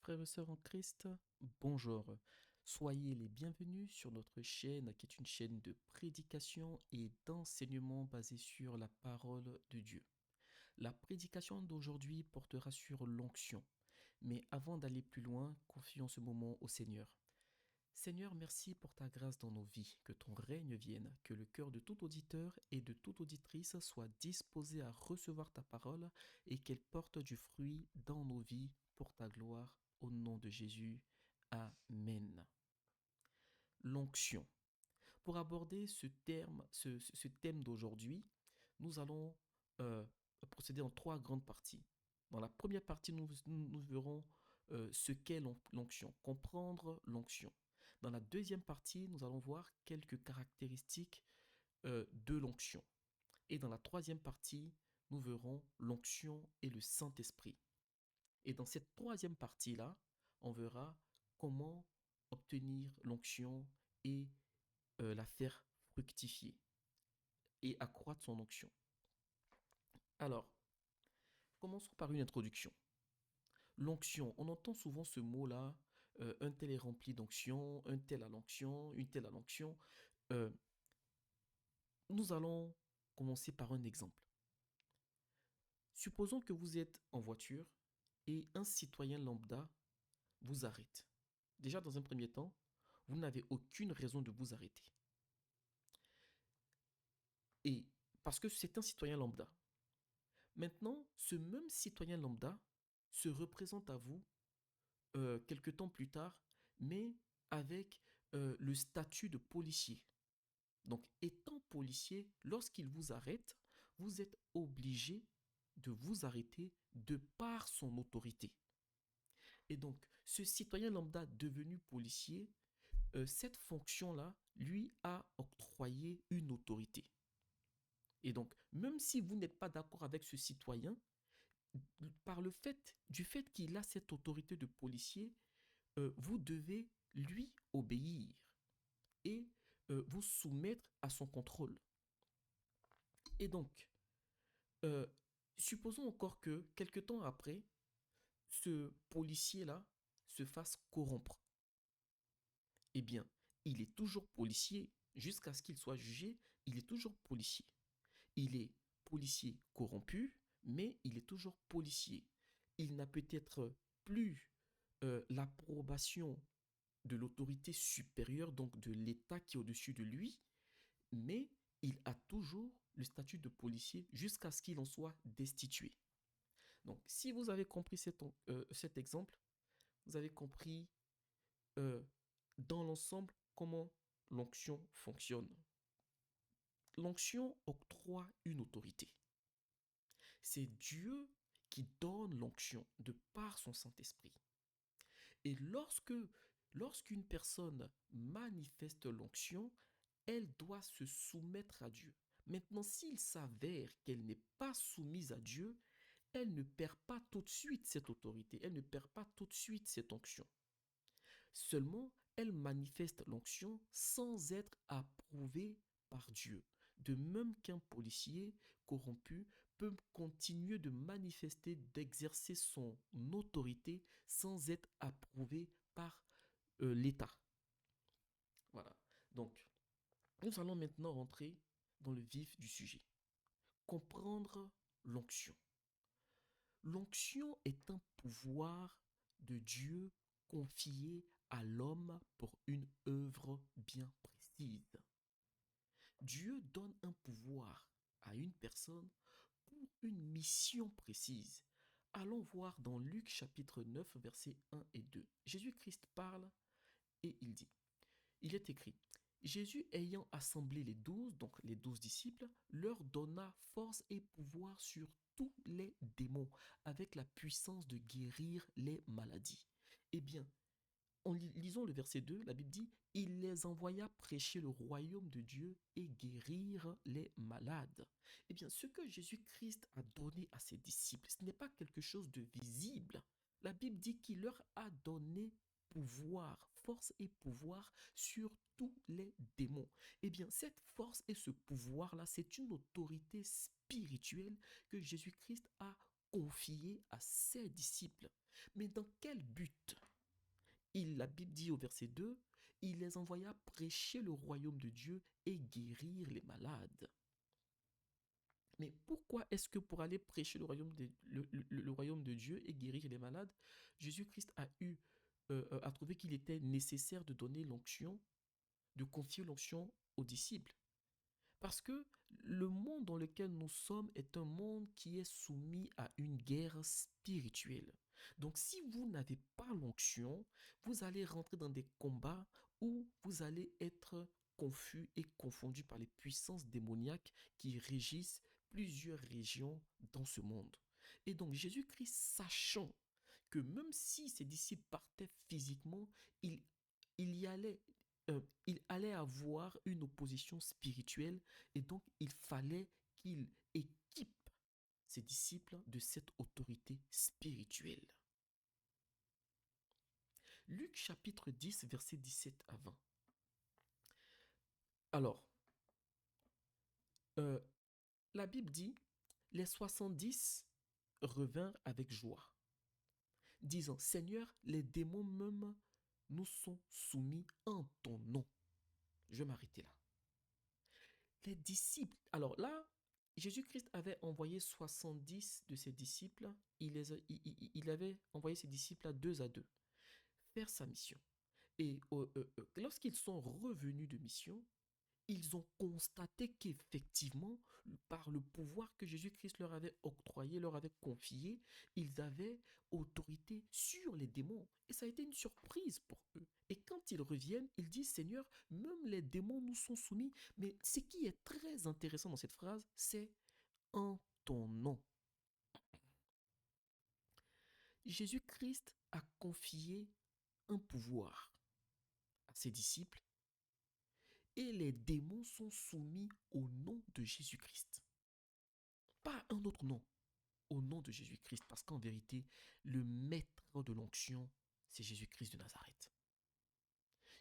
Frères et sœurs en Christ, bonjour. Soyez les bienvenus sur notre chaîne qui est une chaîne de prédication et d'enseignement basée sur la parole de Dieu. La prédication d'aujourd'hui portera sur l'onction. Mais avant d'aller plus loin, confions ce moment au Seigneur. Seigneur, merci pour ta grâce dans nos vies, que ton règne vienne, que le cœur de tout auditeur et de toute auditrice soit disposé à recevoir ta parole et qu'elle porte du fruit dans nos vies pour ta gloire, au nom de Jésus. Amen. L'onction. Pour aborder ce thème d'aujourd'hui, nous allons euh, procéder en trois grandes parties. Dans la première partie, nous verrons ce qu'est l'onction, comprendre l'onction. Dans la deuxième partie, nous allons voir quelques caractéristiques de l'onction. Et dans la troisième partie, nous verrons l'onction et le Saint-Esprit. Et dans cette troisième partie-là, on verra comment obtenir l'onction et la faire fructifier et accroître son onction. Alors, commençons par une introduction. L'onction, on entend souvent ce mot-là, un tel est rempli d'onction, un tel a l'onction, une telle a l'onction. Euh, nous allons commencer par un exemple. Supposons que vous êtes en voiture et un citoyen lambda vous arrête. Déjà, dans un premier temps, vous n'avez aucune raison de vous arrêter. Et parce que c'est un citoyen lambda. Maintenant, ce même citoyen lambda se représente à vous quelque temps plus tard, mais avec le statut de policier. Donc, étant policier, lorsqu'il vous arrête, vous êtes obligé de vous arrêter de par son autorité. Et donc, ce citoyen lambda devenu policier, cette fonction-là, lui a octroyé une autorité. Et donc, même si vous n'êtes pas d'accord avec ce citoyen, du fait qu'il a cette autorité de policier, vous devez lui obéir et vous soumettre à son contrôle. Et donc, euh, supposons encore que quelque temps après, ce policier-là se fasse corrompre. Eh bien, il est toujours policier jusqu'à ce qu'il soit jugé, il est toujours policier. Il est policier corrompu, mais il est toujours policier. Il n'a peut-être plus l'approbation de l'autorité supérieure, donc de l'État qui est au-dessus de lui, mais il a toujours le statut de policier jusqu'à ce qu'il en soit destitué. Donc, si vous avez compris cet exemple, vous avez compris euh, dans l'ensemble comment l'onction fonctionne. L'onction octroie une autorité. C'est Dieu qui donne l'onction de par son Saint-Esprit. Et lorsqu'une personne manifeste l'onction, elle doit se soumettre à Dieu. Maintenant, s'il s'avère qu'elle n'est pas soumise à Dieu, elle ne perd pas tout de suite cette autorité, elle ne perd pas tout de suite cette onction. Seulement, elle manifeste l'onction sans être approuvée par Dieu. De même qu'un policier corrompu peut continuer de manifester, d'exercer son autorité sans être approuvé par l'État. Voilà. Donc, nous allons maintenant rentrer dans le vif du sujet. Comprendre l'onction. L'onction est un pouvoir de Dieu confié à l'homme pour une œuvre bien précise. Dieu donne un pouvoir à une personne pour une mission précise. Allons voir dans Luc chapitre 9, versets 1 et 2. Jésus-Christ parle et il dit, il est écrit, Jésus ayant assemblé les 12, donc les 12 disciples, leur donna force et pouvoir sur tous les démons, avec la puissance de guérir les maladies. Eh bien, en lisant le verset 2, la Bible dit, il les envoya prêcher le royaume de Dieu et guérir les malades. Eh bien, ce que Jésus-Christ a donné à ses disciples, ce n'est pas quelque chose de visible. La Bible dit qu'il leur a donné pouvoir, force et pouvoir sur tous les démons. Eh bien, cette force et ce pouvoir-là, c'est une autorité spirituelle que Jésus-Christ a confiés à ses disciples. Mais dans quel but? La Bible dit au verset 2, il les envoya prêcher le royaume de Dieu et guérir les malades. Mais pourquoi est-ce que pour aller prêcher le royaume de Dieu et guérir les malades, Jésus-Christ a trouvé qu'il était nécessaire de donner l'onction, de confier l'onction aux disciples? Parce que le monde dans lequel nous sommes est un monde qui est soumis à une guerre spirituelle. Donc si vous n'avez pas l'onction, vous allez rentrer dans des combats où vous allez être confus et confondus par les puissances démoniaques qui régissent plusieurs régions dans ce monde. Et donc Jésus-Christ, sachant que même si ses disciples partaient physiquement, il, il y allait il allait avoir une opposition spirituelle et donc il fallait qu'il équipe ses disciples de cette autorité spirituelle. Luc chapitre 10, verset 17 à 20. Alors, la Bible dit, les 70 revinrent avec joie, disant, Seigneur, les démons même nous sont soumis en ton nom. Je vais m'arrêter là. Les disciples, alors là, Jésus-Christ avait envoyé 70 de ses disciples, il avait envoyé ses disciples à deux faire sa mission. Et lorsqu'ils sont revenus de mission, ils ont constaté qu'effectivement, par le pouvoir que Jésus-Christ leur avait octroyé, leur avait confié, ils avaient autorité sur les démons. Et ça a été une surprise pour eux. Et quand ils reviennent, ils disent, Seigneur, même les démons nous sont soumis. Mais ce qui est très intéressant dans cette phrase, c'est en ton nom. Jésus-Christ a confié un pouvoir à ses disciples et les démons sont soumis au nom de Jésus-Christ. Pas un autre nom, au nom de Jésus-Christ, parce qu'en vérité, le maître de l'onction, c'est Jésus-Christ de Nazareth.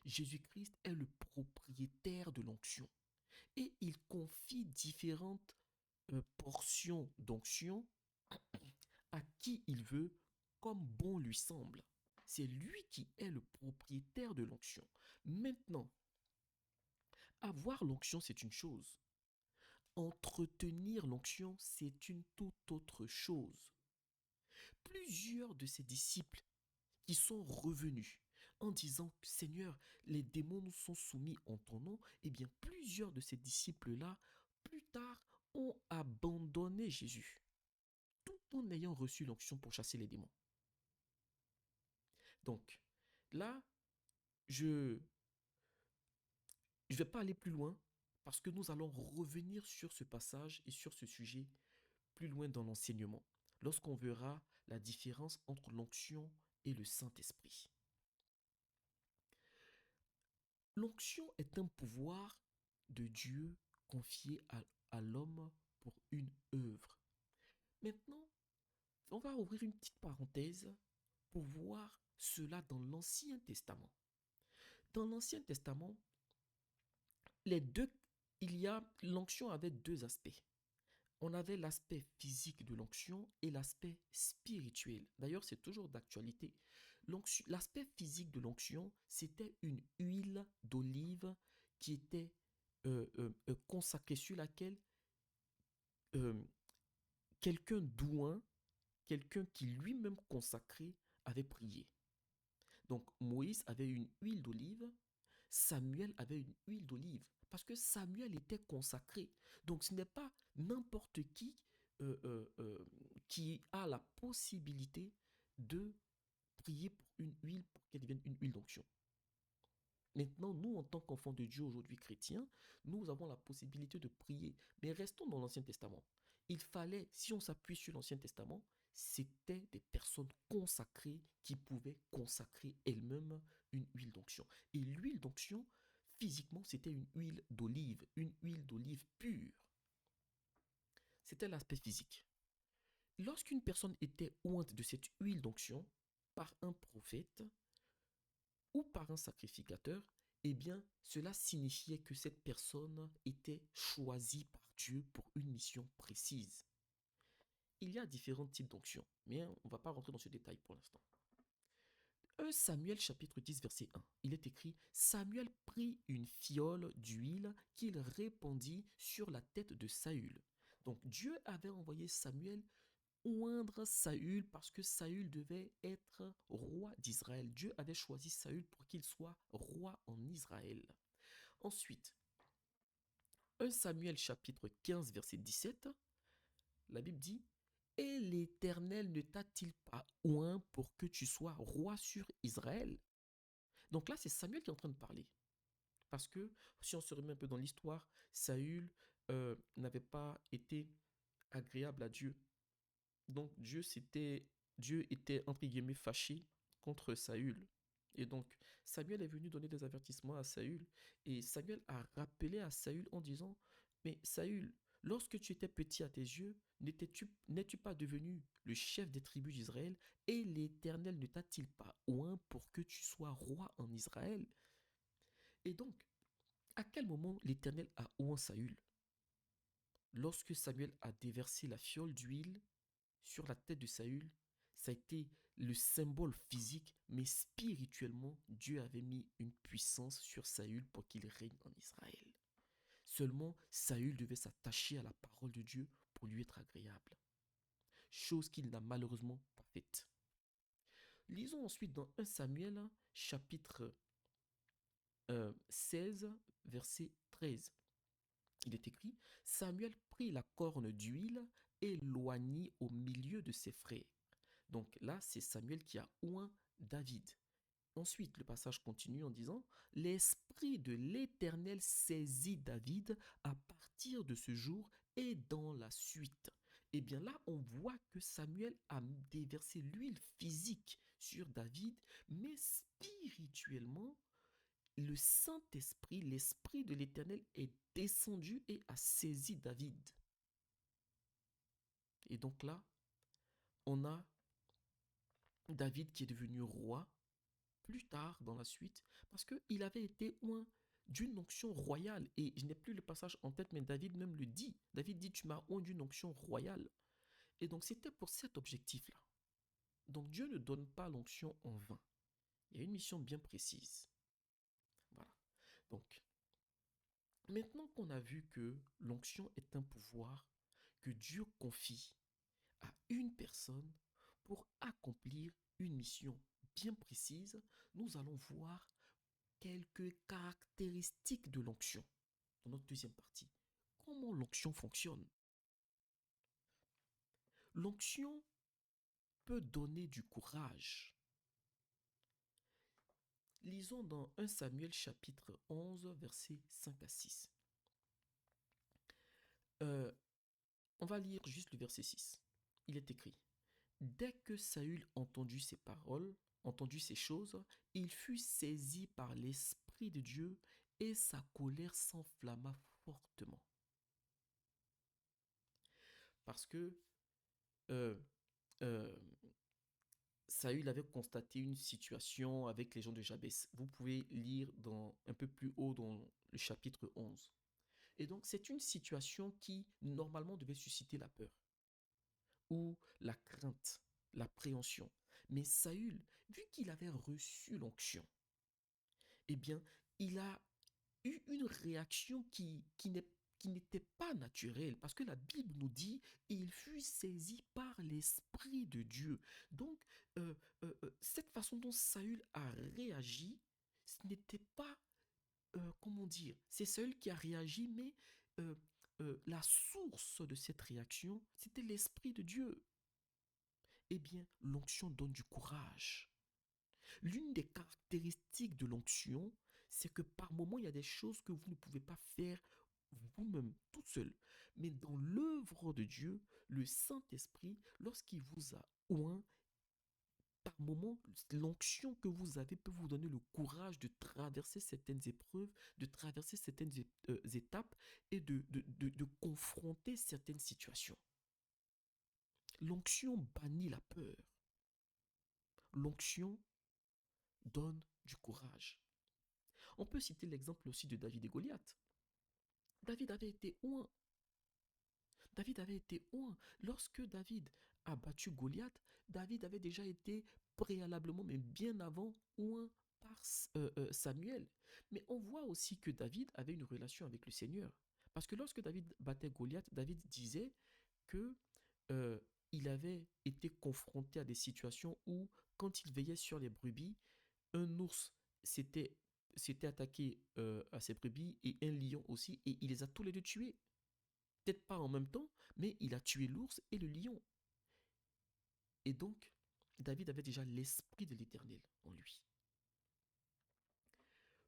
Jésus-Christ est le propriétaire de l'onction et il confie différentes portions d'onction à qui il veut, comme bon lui semble. C'est lui qui est le propriétaire de l'onction. Maintenant, avoir l'onction, c'est une chose. Entretenir l'onction, c'est une toute autre chose. Plusieurs de ses disciples qui sont revenus en disant, Seigneur, les démons nous sont soumis en ton nom, eh bien plusieurs de ces disciples-là, plus tard, ont abandonné Jésus, tout en ayant reçu l'onction pour chasser les démons. Donc, là, je ne vais pas aller plus loin, parce que nous allons revenir sur ce passage et sur ce sujet plus loin dans l'enseignement, lorsqu'on verra la différence entre l'onction et le Saint-Esprit. L'onction est un pouvoir de Dieu confié à l'homme pour une œuvre. Maintenant, on va ouvrir une petite parenthèse pour voir cela dans l'Ancien Testament. Dans l'Ancien Testament, l'onction avait deux aspects. On avait l'aspect physique de l'onction et l'aspect spirituel. D'ailleurs, c'est toujours d'actualité. L'aspect physique de l'onction, c'était une huile d'olive qui était consacrée, sur laquelle euh, quelqu'un douin, quelqu'un qui lui-même consacré, avait prié. Donc Moïse avait une huile d'olive, Samuel avait une huile d'olive, parce que Samuel était consacré. Donc ce n'est pas n'importe qui a la possibilité de prier pour une huile pour qu'elle devienne une huile d'onction. Maintenant, nous, en tant qu'enfants de Dieu aujourd'hui chrétiens, nous avons la possibilité de prier. Mais restons dans l'Ancien Testament. Il fallait, si on s'appuie sur l'Ancien Testament, c'était des personnes consacrées qui pouvaient consacrer elles-mêmes une huile d'onction. Et l'huile d'onction, physiquement, c'était une huile d'olive pure. C'était l'aspect physique. Lorsqu'une personne était ointe de cette huile d'onction par un prophète ou par un sacrificateur, eh bien, cela signifiait que cette personne était choisie par Dieu pour une mission précise. il y a différents types d'onctions, mais on ne va pas rentrer dans ce détail pour l'instant. 1 Samuel chapitre 10 verset 1, il est écrit: Samuel prit une fiole d'huile qu'il répandit sur la tête de Saül. Donc Dieu avait envoyé Samuel oindre Saül parce que Saül devait être roi d'Israël. Dieu avait choisi Saül pour qu'il soit roi en Israël. Ensuite, 1 Samuel chapitre 15 verset 17, la Bible dit: Et l'Éternel ne t'a-t-il pas oint pour que tu sois roi sur Israël? Donc là, c'est Samuel qui est en train de parler. Parce que si on se remet un peu dans l'histoire, Saül n'avait pas été agréable à Dieu. Donc Dieu était entre guillemets fâché contre Saül. Et donc Samuel est venu donner des avertissements à Saül. Et Samuel a rappelé à Saül en disant: Mais Saül, lorsque tu étais petit à tes yeux, n'es-tu pas devenu le chef des tribus d'Israël? Et l'Éternel ne t'a-t-il pas oint pour que tu sois roi en Israël? Et donc, à quel moment l'Éternel a oint Saül? Lorsque Samuel a déversé la fiole d'huile sur la tête de Saül, ça a été le symbole physique, mais spirituellement, Dieu avait mis une puissance sur Saül pour qu'il règne en Israël. Seulement, Saül devait s'attacher à la parole de Dieu pour lui être agréable, chose qu'il n'a malheureusement pas faite. Lisons ensuite dans 1 Samuel chapitre 16, verset 13. Il est écrit: Samuel prit la corne d'huile et l'oignit au milieu de ses frères. Donc là, c'est Samuel qui a oint David. Ensuite, le passage continue en disant: L'Esprit de l'Éternel saisit David à partir de ce jour et dans la suite. Et bien là, on voit que Samuel a déversé l'huile physique sur David, mais spirituellement, le Saint-Esprit, l'Esprit de l'Éternel est descendu et a saisi David. Et donc là, on a David qui est devenu roi plus tard dans la suite, parce qu'il avait été oint d'une onction royale. Et je n'ai plus le passage en tête, mais David même le dit. David dit: Tu m'as oint d'une onction royale. Et donc c'était pour cet objectif-là. Donc Dieu ne donne pas l'onction en vain. Il y a une mission bien précise. Voilà. Donc, maintenant qu'on a vu que l'onction est un pouvoir que Dieu confie à une personne pour accomplir une mission bien précise, nous allons voir quelques caractéristiques de l'onction dans notre deuxième partie. Comment l'onction fonctionne? L'onction peut donner du courage. Lisons dans 1 Samuel chapitre 11, versets 5 à 6. On va lire juste le verset 6. Il est écrit: Dès que Saül entendit ces paroles, entendu ces choses, il fut saisi par l'Esprit de Dieu et sa colère s'enflamma fortement. Parce que euh, euh, Saül avait constaté une situation avec les gens de Jabès. Vous pouvez lire un peu plus haut dans le chapitre 11. Et donc, c'est une situation qui, normalement, devait susciter la peur ou la crainte, l'appréhension. Mais Saül, vu qu'il avait reçu l'onction, eh bien, il a eu une réaction qui n'était pas naturelle, parce que la Bible nous dit: il fut saisi par l'Esprit de Dieu. Donc, cette façon dont Saül a réagi, ce n'était pas, comment dire, c'est Saül qui a réagi, mais la source de cette réaction, c'était l'Esprit de Dieu. Eh bien, l'onction donne du courage. L'une des caractéristiques de l'onction, c'est que par moments, il y a des choses que vous ne pouvez pas faire vous-même, toute seule. Mais dans l'œuvre de Dieu, le Saint-Esprit, lorsqu'il vous a oint, par moments, l'onction que vous avez peut vous donner le courage de traverser certaines épreuves, de traverser certaines étapes et de confronter certaines situations. L'onction bannit la peur. L'onction donne du courage. On peut citer l'exemple aussi de David et Goliath. David avait été oint. David avait été oint. Lorsque David a battu Goliath, David avait déjà été préalablement, mais bien avant, oint par Samuel. Mais on voit aussi que David avait une relation avec le Seigneur. Parce que lorsque David battait Goliath, David disait que euh, il avait été confronté à des situations où, quand il veillait sur les brebis, un ours s'était s'était attaqué à ses brebis et un lion aussi, et il les a tous les deux tués. Peut-être pas en même temps, mais il a tué l'ours et le lion. Et donc, David avait déjà l'esprit de l'Éternel en lui.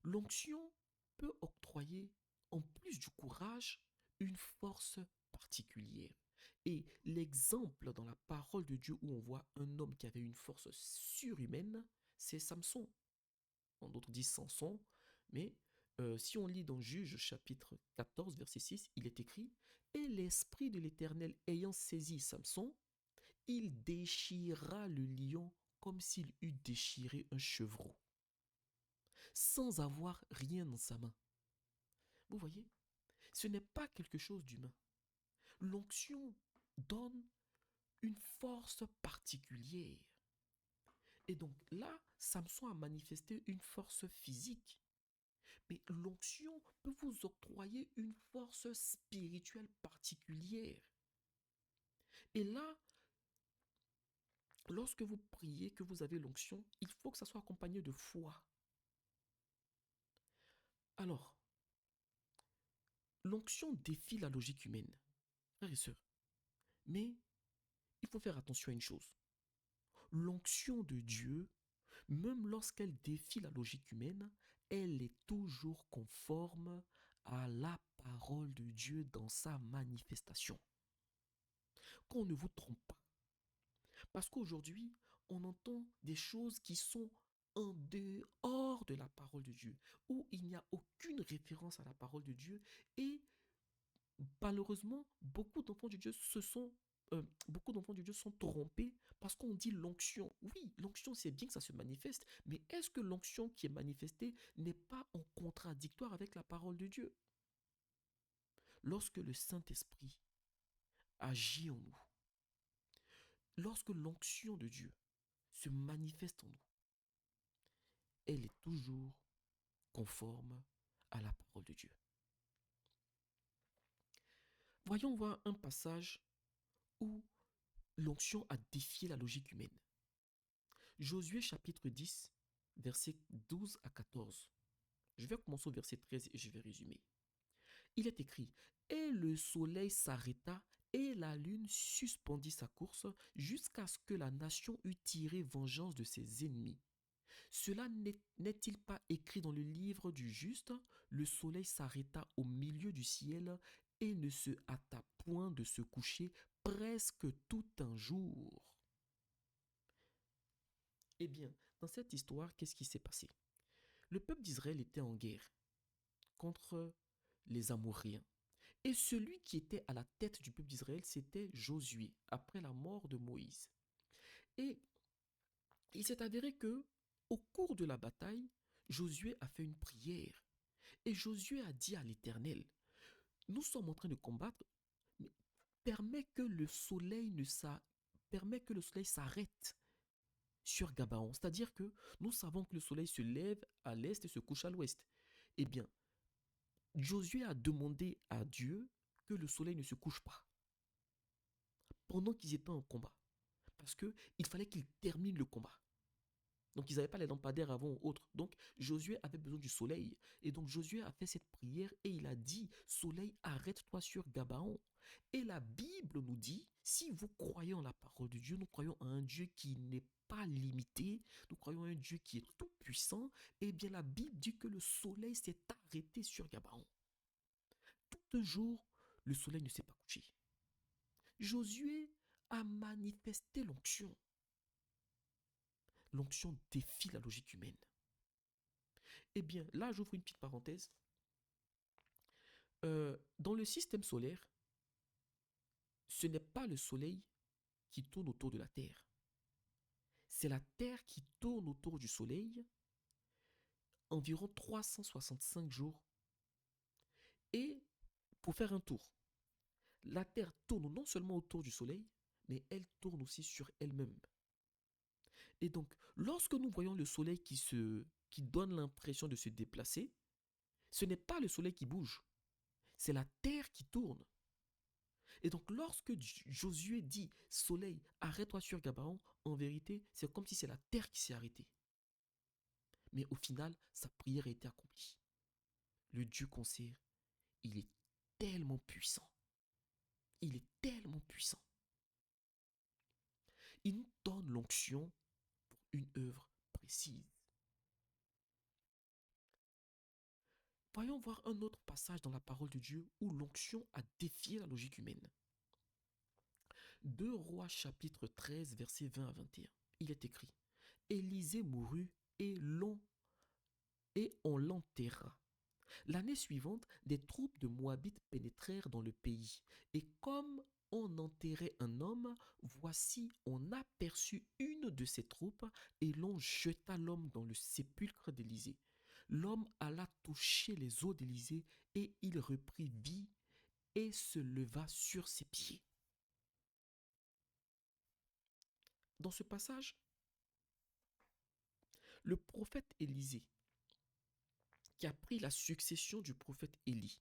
L'onction peut octroyer, en plus du courage, une force particulière. Et l'exemple dans la parole de Dieu où on voit un homme qui avait une force surhumaine, c'est Samson. En d'autres disent Samson, mais si on lit dans Juge chapitre 14, verset 6, il est écrit: Et l'esprit de l'Éternel ayant saisi Samson, il déchira le lion comme s'il eût déchiré un chevreau, sans avoir rien dans sa main. Vous voyez, ce n'est pas quelque chose d'humain. L'onction donne une force particulière. Et donc là, Samson a manifesté une force physique. Mais l'onction peut vous octroyer une force spirituelle particulière. Et là, lorsque vous priez, que vous avez l'onction, il faut que ça soit accompagné de foi. Alors, l'onction défie la logique humaine, frères et sœurs. Mais il faut faire attention à une chose. L'onction de Dieu, même lorsqu'elle défie la logique humaine, elle est toujours conforme à la parole de Dieu dans sa manifestation. Qu'on ne vous trompe pas. Parce qu'aujourd'hui, on entend des choses qui sont en dehors de la parole de Dieu, où il n'y a aucune référence à la parole de Dieu. Et malheureusement, beaucoup d'enfants de Dieu sont trompés parce qu'on dit l'onction. Oui, l'onction, c'est bien que ça se manifeste, mais est-ce que l'onction qui est manifestée n'est pas en contradictoire avec la parole de Dieu? Lorsque le Saint-Esprit agit en nous, lorsque l'onction de Dieu se manifeste en nous, elle est toujours conforme à la parole de Dieu. Voyons voir un passage où l'onction a défié la logique humaine. Josué chapitre 10, versets 12 à 14. Je vais commencer au verset 13 et je vais résumer. Il est écrit: Et le soleil s'arrêta et la lune suspendit sa course jusqu'à ce que la nation eût tiré vengeance de ses ennemis. Cela n'est-il pas écrit dans le livre du juste? Le soleil s'arrêta au milieu du ciel et ne se hâta point de se coucher presque tout un jour. Eh bien, dans cette histoire, qu'est-ce qui s'est passé? Le peuple d'Israël était en guerre contre les Amoréens. Et celui qui était à la tête du peuple d'Israël, c'était Josué, après la mort de Moïse. Et il s'est avéré que, au cours de la bataille, Josué a fait une prière. Et Josué a dit à l'Éternel: Nous sommes en train de combattre, mais permets que le soleil ne s'a- permets que le soleil s'arrête sur Gabaon. C'est-à-dire que nous savons que le soleil se lève à l'est et se couche à l'ouest. Eh bien, Josué a demandé à Dieu que le soleil ne se couche pas pendant qu'ils étaient en combat. Parce qu'il fallait qu'ils terminent le combat. Donc ils n'avaient pas les lampadaires avant ou autre. Donc Josué avait besoin du soleil. Et donc Josué a fait cette prière et il a dit: Soleil, arrête-toi sur Gabaon. Et la Bible nous dit, si vous croyez en la parole de Dieu, nous croyons à un Dieu qui n'est pas limité, nous croyons à un Dieu qui est tout puissant, et bien la Bible dit que le soleil s'est arrêté sur Gabaon. Tout un jour, le soleil ne s'est pas couché. Josué a manifesté l'onction. L'onction défie la logique humaine. Eh bien, là, j'ouvre une petite parenthèse. Dans le système solaire, ce n'est pas le Soleil qui tourne autour de la Terre. C'est la Terre qui tourne autour du Soleil environ 365 jours. Et pour faire un tour, la Terre tourne non seulement autour du Soleil, mais elle tourne aussi sur elle-même. Et donc, lorsque nous voyons le Soleil qui donne l'impression de se déplacer, ce n'est pas le Soleil qui bouge, c'est la Terre qui tourne. Et donc, lorsque Josué dit Soleil, arrête-toi sur Gabaon, en vérité, c'est comme si c'est la Terre qui s'est arrêtée. Mais au final, sa prière a été accomplie. Le Dieu qu'on sert, il est tellement puissant. Il est tellement puissant. Il nous donne l'onction pour une œuvre précise. Voyons voir un autre passage dans la parole de Dieu où l'onction a défié la logique humaine. 2 Rois chapitre 13 versets 20 à 21. Il est écrit: Élisée mourut et on l'enterra. L'année suivante, des troupes de Moabites pénétrèrent dans le pays. Et comme on enterrait un homme, voici, on aperçut une de ces troupes et l'on jeta l'homme dans le sépulcre d'Élisée. L'homme alla toucher les os d'Élisée et il reprit vie et se leva sur ses pieds. Dans ce passage, le prophète Élisée, qui a pris la succession du prophète Élie,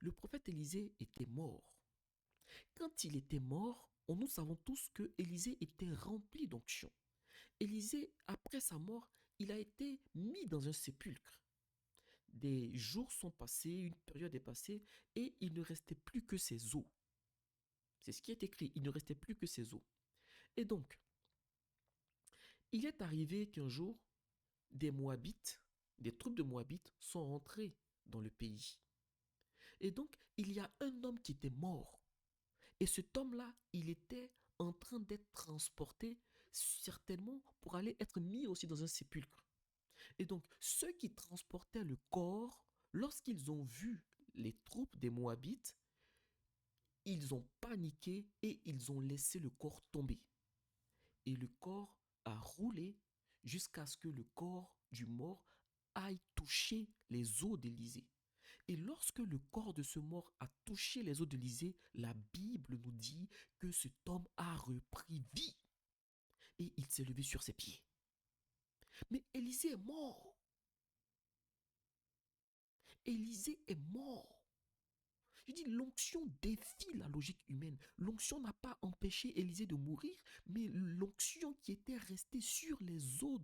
le prophète Élisée était mort. Quand il était mort, nous savons tous que Élisée était rempli d'onction. Élisée, après sa mort, il a été mis dans un sépulcre. Des jours sont passés, une période est passée, et il ne restait plus que ses os. C'est ce qui est écrit, il ne restait plus que ses os. Et donc, il est arrivé qu'un jour, des Moabites, des troupes de Moabites sont rentrées dans le pays. Et donc, il y a un homme qui était mort. Et cet homme-là, il était en train d'être transporté certainement pour aller être mis aussi dans un sépulcre. Et donc, ceux qui transportaient le corps, lorsqu'ils ont vu les troupes des Moabites, ils ont paniqué et ils ont laissé le corps tomber. Et le corps a roulé jusqu'à ce que le corps du mort aille toucher les os d'Élisée. Et lorsque le corps de ce mort a touché les os d'Élisée, la Bible nous dit que cet homme a repris vie. Et il s'est levé sur ses pieds. Mais Élisée est mort. Élisée est mort. Je dis, l'onction défie la logique humaine. L'onction n'a pas empêché Élisée de mourir, mais l'onction qui était restée sur les os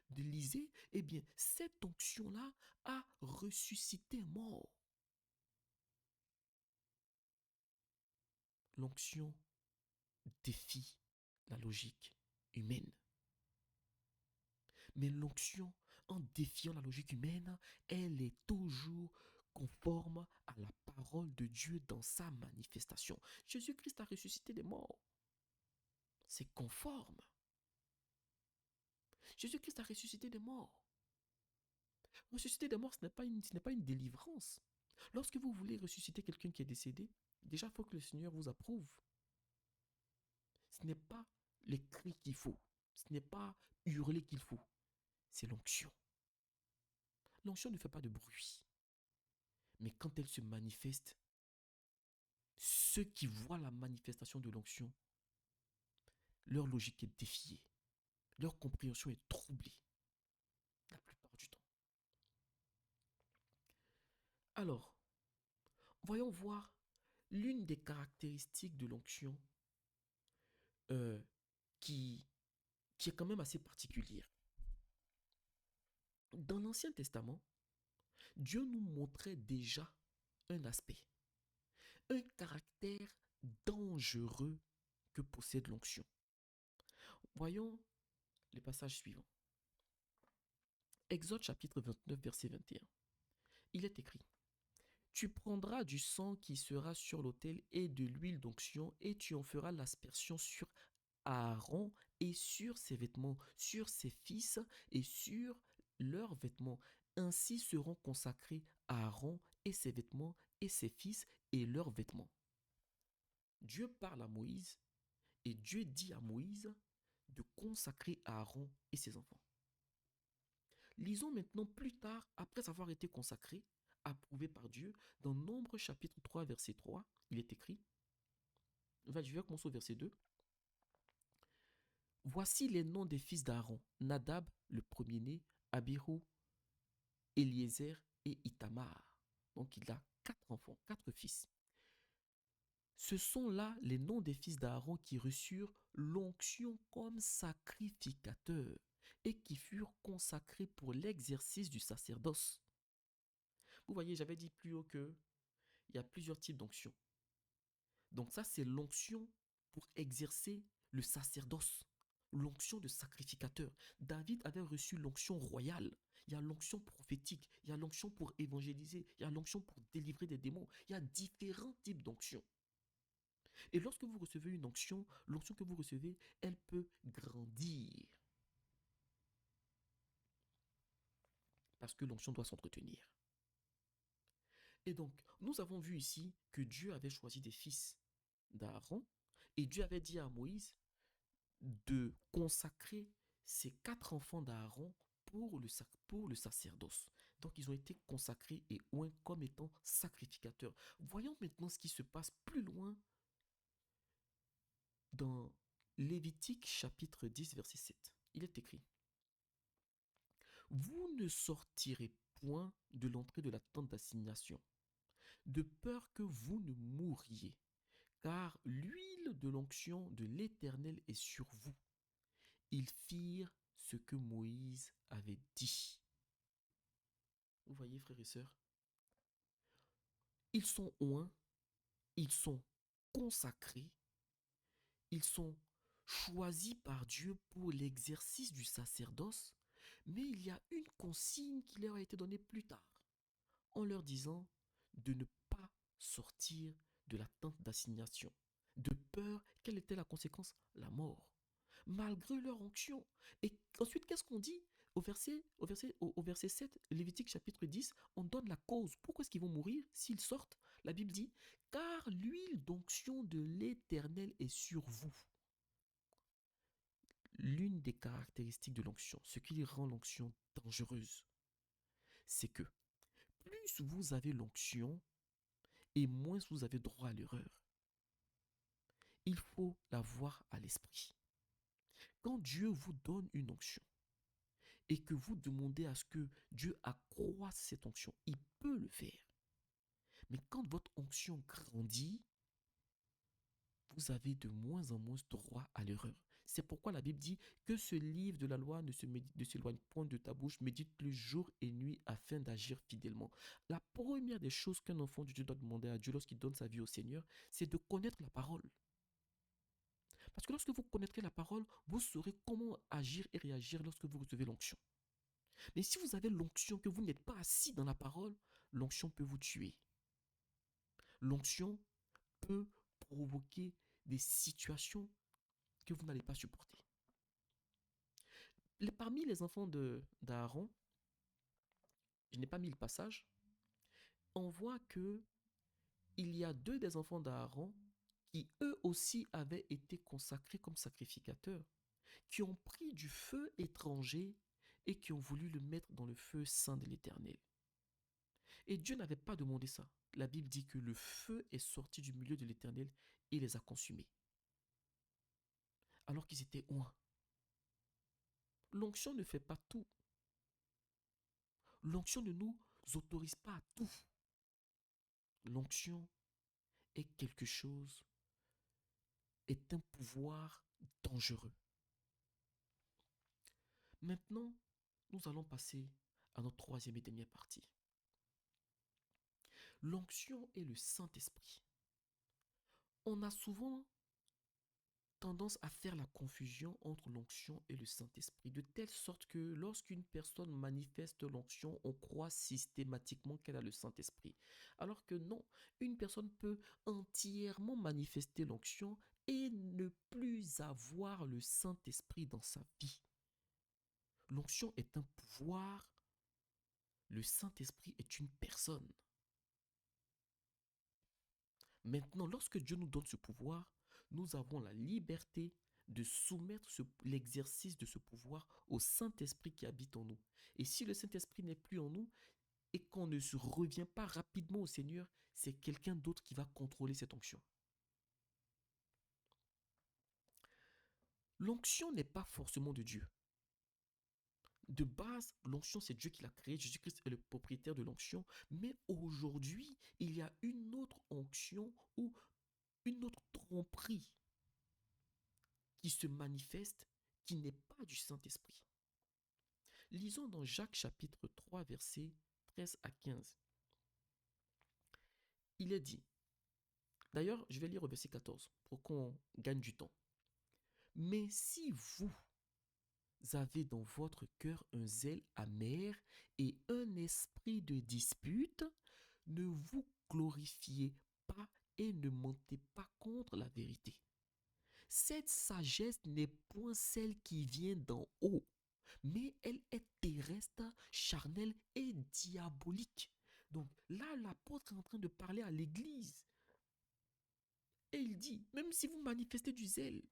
d'Élisée, eh bien, cette onction-là a ressuscité un mort. L'onction défie la logique humaine. Mais l'onction, en défiant la logique humaine, elle est toujours conforme à la parole de Dieu dans sa manifestation. Jésus-Christ a ressuscité des morts. C'est conforme. Jésus-Christ a ressuscité des morts. Ressusciter des morts, ce n'est pas une délivrance. Lorsque vous voulez ressusciter quelqu'un qui est décédé, déjà, il faut que le Seigneur vous approuve. Ce n'est pas les cris qu'il faut. Ce n'est pas hurler qu'il faut. C'est l'onction. L'onction ne fait pas de bruit. Mais quand elle se manifeste, ceux qui voient la manifestation de l'onction, leur logique est défiée. Leur compréhension est troublée. La plupart du temps. Alors, voyons voir l'une des caractéristiques de l'onction euh, qui, qui est quand même assez particulière. Dans l'Ancien Testament, Dieu nous montrait déjà un aspect, un caractère dangereux que possède l'onction. Voyons les passages suivants. Exode chapitre 29, verset 21. Il est écrit: Tu prendras du sang qui sera sur l'autel et de l'huile d'onction et tu en feras l'aspersion sur Aaron et sur ses vêtements, sur ses fils et sur leurs vêtements. Ainsi seront consacrés Aaron et ses vêtements et ses fils et leurs vêtements. Dieu parle à Moïse et Dieu dit à Moïse de consacrer Aaron et ses enfants. Lisons maintenant plus tard, après avoir été consacrés, approuvé par Dieu. Dans Nombre chapitre 3, verset 3, il est écrit, je vais commencer au verset 2. Voici les noms des fils d'Aaron: Nadab, le premier-né, Abihu, Eliezer et Itamar. Donc il a 4 enfants, 4 fils. Ce sont là les noms des fils d'Aaron qui reçurent l'onction comme sacrificateurs et qui furent consacrés pour l'exercice du sacerdoce. Vous voyez, j'avais dit plus haut qu'il y a plusieurs types d'onction. Donc ça, c'est l'onction pour exercer le sacerdoce, l'onction de sacrificateur. David avait reçu l'onction royale. Il y a l'onction prophétique, il y a l'onction pour évangéliser, il y a l'onction pour délivrer des démons. Il y a différents types d'onction. Et lorsque vous recevez une onction, l'onction que vous recevez, elle peut grandir. Parce que l'onction doit s'entretenir. Et donc, nous avons vu ici que Dieu avait choisi des fils d'Aaron et Dieu avait dit à Moïse de consacrer ces 4 enfants d'Aaron pour le sacerdoce. Donc, ils ont été consacrés et oints comme étant sacrificateurs. Voyons maintenant ce qui se passe plus loin dans Lévitique chapitre 10, verset 7. Il est écrit: Vous ne sortirez point de l'entrée de la tente d'assignation, de peur que vous ne mouriez, car l'huile de l'onction de l'Éternel est sur vous. Ils firent ce que Moïse avait dit. Vous voyez, frères et sœurs, ils sont oints, ils sont consacrés, ils sont choisis par Dieu pour l'exercice du sacerdoce, mais il y a une consigne qui leur a été donnée plus tard, en leur disant de ne pas sortir de la tente d'assignation, de peur. Quelle était la conséquence? La mort, malgré leur onction. Et ensuite, qu'est-ce qu'on dit au verset 7, Lévitique chapitre 10, on donne la cause. Pourquoi est-ce qu'ils vont mourir s'ils sortent? La Bible dit, car l'huile d'onction de l'Éternel est sur vous. L'une des caractéristiques de l'onction, ce qui rend l'onction dangereuse, c'est que plus vous avez l'onction et moins vous avez droit à l'erreur. Il faut l'avoir à l'esprit. Quand Dieu vous donne une onction et que vous demandez à ce que Dieu accroisse cette onction, il peut le faire. Mais quand votre onction grandit, vous avez de moins en moins droit à l'erreur. C'est pourquoi la Bible dit que ce livre de la loi ne s'éloigne point de ta bouche, médite-le jour et nuit afin d'agir fidèlement. La première des choses qu'un enfant de Dieu doit demander à Dieu lorsqu'il donne sa vie au Seigneur, c'est de connaître la parole. Parce que lorsque vous connaîtrez la parole, vous saurez comment agir et réagir lorsque vous recevez l'onction. Mais si vous avez l'onction, que vous n'êtes pas assis dans la parole, l'onction peut vous tuer. L'onction peut provoquer des situations que vous n'allez pas supporter. Parmi les enfants d'Aaron, je n'ai pas mis le passage, on voit que il y a 2 des enfants d'Aaron qui eux aussi avaient été consacrés comme sacrificateurs, qui ont pris du feu étranger et qui ont voulu le mettre dans le feu saint de l'Éternel. Et Dieu n'avait pas demandé ça. La Bible dit que le feu est sorti du milieu de l'Éternel et les a consumés. Alors qu'ils étaient oints. L'onction ne fait pas tout. L'onction ne nous autorise pas à tout. L'onction est quelque chose, est un pouvoir dangereux. Maintenant, nous allons passer à notre 3e et dernière partie. L'onction et le Saint-Esprit. On a souvent tendance à faire la confusion entre l'onction et le Saint-Esprit, de telle sorte que lorsqu'une personne manifeste l'onction, on croit systématiquement qu'elle a le Saint-Esprit. Alors que non, une personne peut entièrement manifester l'onction et ne plus avoir le Saint-Esprit dans sa vie. L'onction est un pouvoir, le Saint-Esprit est une personne. Maintenant, lorsque Dieu nous donne ce pouvoir, nous avons la liberté de soumettre l'exercice de ce pouvoir au Saint-Esprit qui habite en nous. Et si le Saint-Esprit n'est plus en nous, et qu'on ne se revient pas rapidement au Seigneur, c'est quelqu'un d'autre qui va contrôler cette onction. L'onction n'est pas forcément de Dieu. De base, l'onction, c'est Dieu qui l'a créé. Jésus-Christ est le propriétaire de l'onction. Mais aujourd'hui, il y a une autre onction ou une autre tromperie qui se manifeste, qui n'est pas du Saint-Esprit. Lisons dans Jacques chapitre 3, versets 13 à 15. Il est dit, d'ailleurs, je vais lire au verset 14 pour qu'on gagne du temps. Mais si vous avez dans votre cœur un zèle amer et un esprit de dispute, ne vous glorifiez pas et ne mentez pas contre la vérité. Cette sagesse n'est point celle qui vient d'en haut, mais elle est terrestre, charnelle et diabolique. Donc là, l'apôtre est en train de parler à l'église. Et il dit, même si vous manifestez du zèle,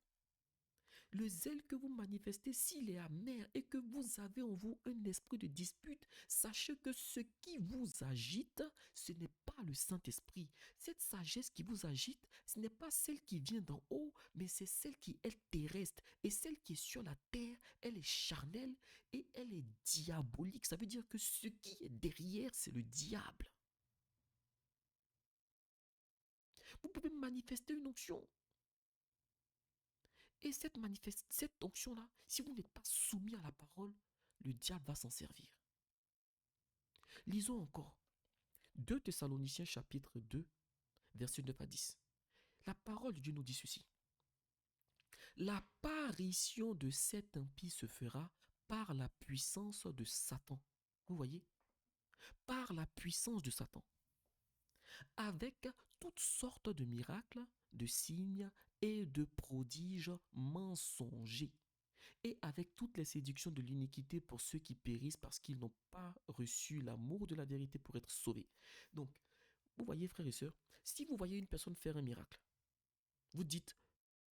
le zèle que vous manifestez, s'il est amer et que vous avez en vous un esprit de dispute, sachez que ce qui vous agite, ce n'est pas le Saint-Esprit. Cette sagesse qui vous agite, ce n'est pas celle qui vient d'en haut, mais c'est celle qui est terrestre. Et celle qui est sur la terre, elle est charnelle et elle est diabolique. Ça veut dire que ce qui est derrière, c'est le diable. Vous pouvez manifester une onction. Et cette onction-là, si vous n'êtes pas soumis à la parole, le diable va s'en servir. Lisons encore 2 Thessaloniciens chapitre 2, versets 9 à 10. La parole de Dieu nous dit ceci. L'apparition de cet impie se fera par la puissance de Satan. Vous voyez? Par la puissance de Satan. Avec toutes sortes de miracles, de signes et de prodiges mensongers. Et avec toutes les séductions de l'iniquité pour ceux qui périssent parce qu'ils n'ont pas reçu l'amour de la vérité pour être sauvés. Donc, vous voyez, frères et sœurs, si vous voyez une personne faire un miracle, vous dites,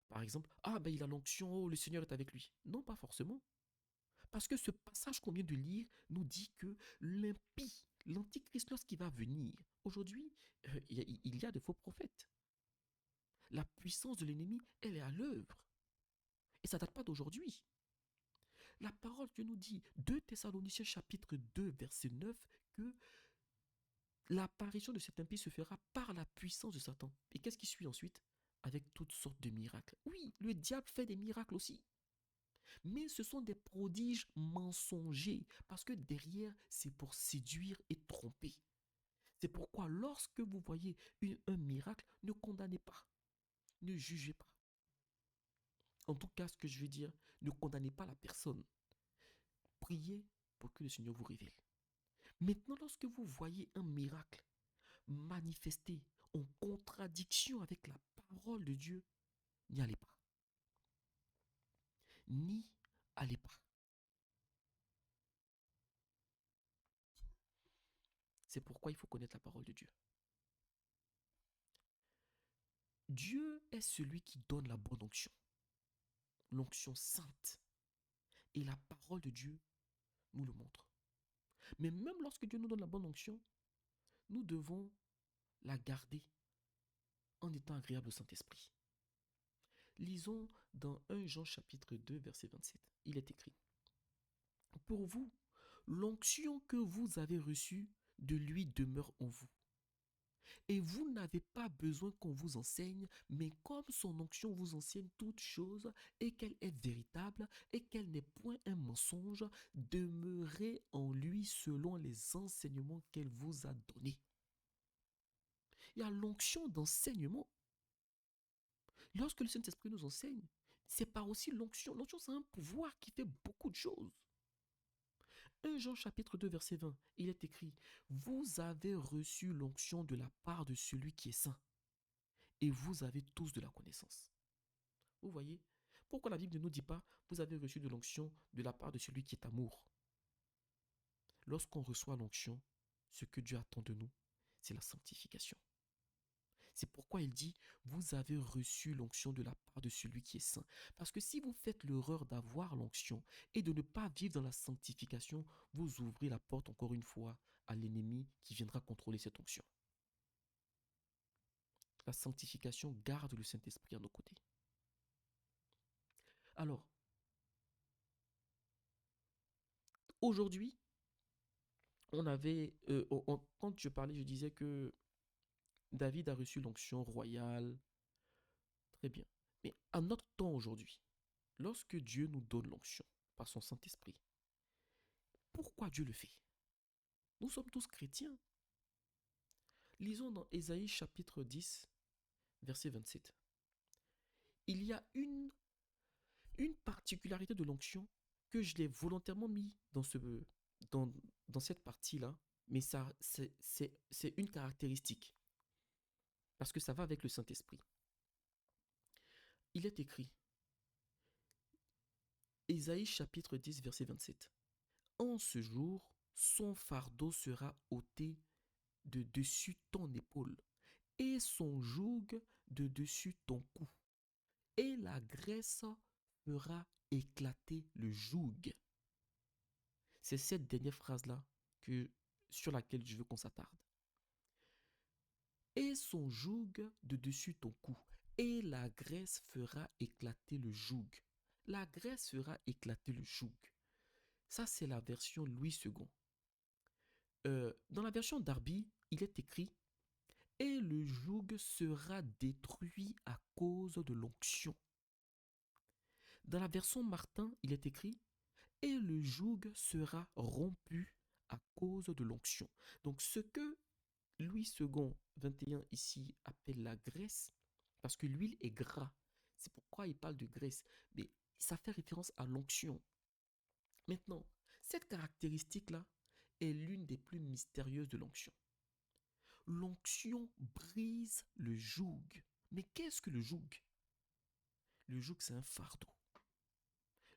par exemple, ah ben il a l'onction, oh, le Seigneur est avec lui. Non, pas forcément. Parce que ce passage qu'on vient de lire nous dit que l'impie, l'antichrist, lorsqu'il va venir, aujourd'hui, il y a de faux prophètes. La puissance de l'ennemi, elle est à l'œuvre. Et ça ne date pas d'aujourd'hui. La parole de Dieu nous dit, 2 Thessaloniciens chapitre 2, verset 9, que l'apparition de cet impie se fera par la puissance de Satan. Et qu'est-ce qui suit ensuite? Avec toutes sortes de miracles. Oui, le diable fait des miracles aussi. Mais ce sont des prodiges mensongers, parce que derrière, c'est pour séduire et tromper. C'est pourquoi lorsque vous voyez un miracle, ne condamnez pas, ne jugez pas. En tout cas, ce que je veux dire, ne condamnez pas la personne. Priez pour que le Seigneur vous révèle. Maintenant, lorsque vous voyez un miracle manifesté en contradiction avec la parole de Dieu, n'y allez pas. N'y allez pas. C'est pourquoi il faut connaître la parole de Dieu. Dieu est celui qui donne la bonne onction, l'onction sainte. Et la parole de Dieu nous le montre. Mais même lorsque Dieu nous donne la bonne onction, nous devons la garder en étant agréable au Saint-Esprit. Lisons dans 1 Jean chapitre 2, verset 27. Il est écrit, pour vous, l'onction que vous avez reçue de lui demeure en vous. Et vous n'avez pas besoin qu'on vous enseigne, mais comme son onction vous enseigne toutes choses et qu'elle est véritable et qu'elle n'est point un mensonge, demeurez en lui selon les enseignements qu'elle vous a donnés. Il y a l'onction d'enseignement. Lorsque le Saint-Esprit nous enseigne, c'est par aussi l'onction. L'onction, c'est un pouvoir qui fait beaucoup de choses. 1 Jean chapitre 2 verset 20, il est écrit, vous avez reçu l'onction de la part de celui qui est saint et vous avez tous de la connaissance. Vous voyez, pourquoi la Bible ne nous dit pas, vous avez reçu de l'onction de la part de celui qui est amour? Lorsqu'on reçoit l'onction, ce que Dieu attend de nous, c'est la sanctification. C'est pourquoi il dit, vous avez reçu l'onction de la part de celui qui est saint. Parce que si vous faites l'erreur d'avoir l'onction et de ne pas vivre dans la sanctification, vous ouvrez la porte encore une fois à l'ennemi qui viendra contrôler cette onction. La sanctification garde le Saint-Esprit à nos côtés. Alors, aujourd'hui, quand je parlais, je disais que David a reçu l'onction royale. Très bien. Mais à notre temps aujourd'hui, lorsque Dieu nous donne l'onction par son Saint-Esprit, pourquoi Dieu le fait? Nous sommes tous chrétiens. Lisons dans Ésaïe chapitre 10, verset 27. Il y a une particularité de l'onction que je l'ai volontairement mis dans, dans cette partie-là, mais ça, c'est une caractéristique, parce que ça va avec le Saint-Esprit. Il est écrit, Ésaïe chapitre 10, verset 27. En ce jour, son fardeau sera ôté de dessus ton épaule, et son joug de dessus ton cou, et la graisse fera éclater le joug. C'est cette dernière phrase-là sur laquelle je veux qu'on s'attarde. Et son joug de dessus ton cou, et la graisse fera éclater le joug. La graisse fera éclater le joug. Ça, c'est la version Louis II. Dans la version Darby, il est écrit « Et le joug sera détruit à cause de l'onction ». Dans la version Martin, il est écrit « Et le joug sera rompu à cause de l'onction ». Donc, ce que Louis II, 21 ici, appelle la graisse, parce que l'huile est gras. C'est pourquoi il parle de graisse. Mais ça fait référence à l'onction. Maintenant, cette caractéristique-là est l'une des plus mystérieuses de l'onction. L'onction brise le joug. Mais qu'est-ce que le joug? Le joug, c'est un fardeau.